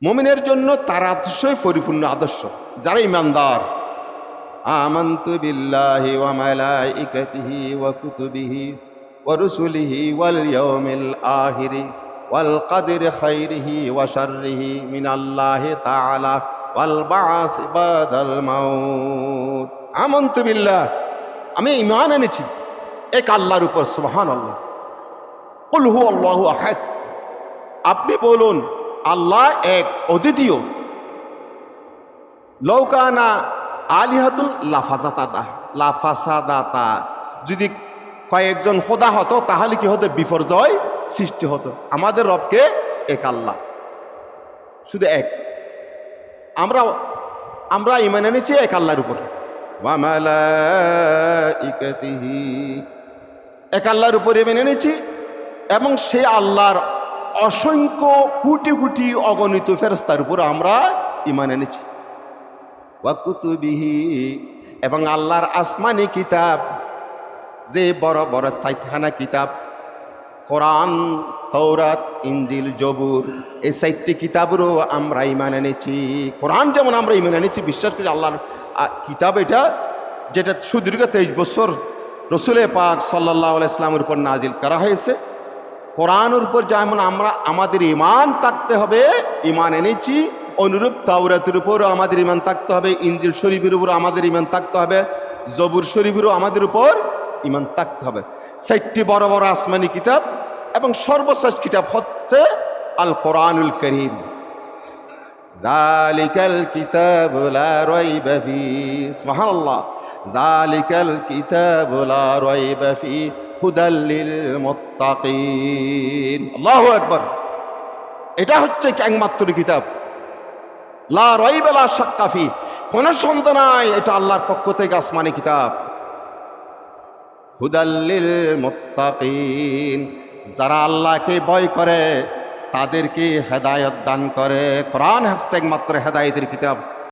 মুমিনের জন্য তার আদর্শই পরিপূর্ণ আদর্শ, যারা ইমানদার। আমানতু বিল্লাহি ওয়া মালাইকাতিহি ওয়া কুতুবিহি ওয়া রুসুলিহি ওয়াল ইয়াউমিল আখিরি ওয়াল কদরি খাইরিহি ওয়া শাররিহি মিনাল্লাহি তাআলা ওয়াল বা'স বাদাল মাউত। আমানতু বিল্লাহ, আমি ঈমান এনেছি এক আল্লাহর উপর। সুবহানাল্লাহ। কুল হুয়াল্লাহু আহাদ, আপনি বলুন আল্লাহ এক, অদ্বিতীয়। লৌকানা আলিহাতুল লাফাসাদাতা, যদি কয়েকজন খোদা হতো তাহলে কি হতো? বিপর্যয় সৃষ্টি হতো। আমাদের রবকে এক আল্লাহ, শুধু এক। আমরা ঈমান এনেছি এক আল্লাহর উপর। ওয়া মালাইকাতিহি, এক আল্লাহর উপর ঈমান এনেছি, এবং সেই আল্লাহর অসংখ্য কোটি কোটি অগণিত ফেরেশতার উপর আমরা ঈমান এনেছি। ওয়া কুতুবিহি, এবং আল্লাহর আসমানি কিতাব, যে বড় বড় ৬০খানা কিতাব, কোরআন, তাওরাত, ইনজিল, জবুর, এই ৬০টি কিতাবেরও আমরা ঈমান এনেছি। কোরআন যেমন আমরা ঈমান এনেছি, বিশ্বাস করি আল্লাহর কিতাব এটা, যেটা সুদীর্ঘ ২৩ বছর রসুলে পাক সাল্লাল্লাহু আলাইহি ওয়াসাল্লামের উপর নাজিল করা হয়েছে। কোরআনের উপর যেমন আমাদের ঈমান থাকতে হবে, ঈমান এনেছি, অনুরূপ তাওরাতের উপরও আমাদের ঈমান থাকতে হবে, ইনজিল শরীফের উপর আমাদের ঈমান থাকতে হবে, জবুর শরীফেরও আমাদের উপর ঈমান থাকতে হবে। ৬০টি বড় বড় আসমানি কিতাব, এবং সর্বশেষ কিতাব হচ্ছে আল কোরআনুল কারীম। যালিকাল কিতাবু লা রাইবা ফীহি, সুবহানাল্লাহ, যালিকাল কিতাবু লা রাইবা ফীহি হুদাল লিল মুত্তাকিন। আল্লাহু আকবার। এটা হচ্ছে একমাত্র কিতাব, লা রাইবা লা শাক্কা ফী, কোনো সন্দেহ নাই এটা আল্লাহর পক্ষ থেকে আসমানি কিতাব। হুদাল লিল মুত্তাকিন, যারা আল্লাহকে ভয় করে তাদেরকে হেদায়েত দান করে। কোরআন হচ্ছে একমাত্র হেদায়েতের কিতাব।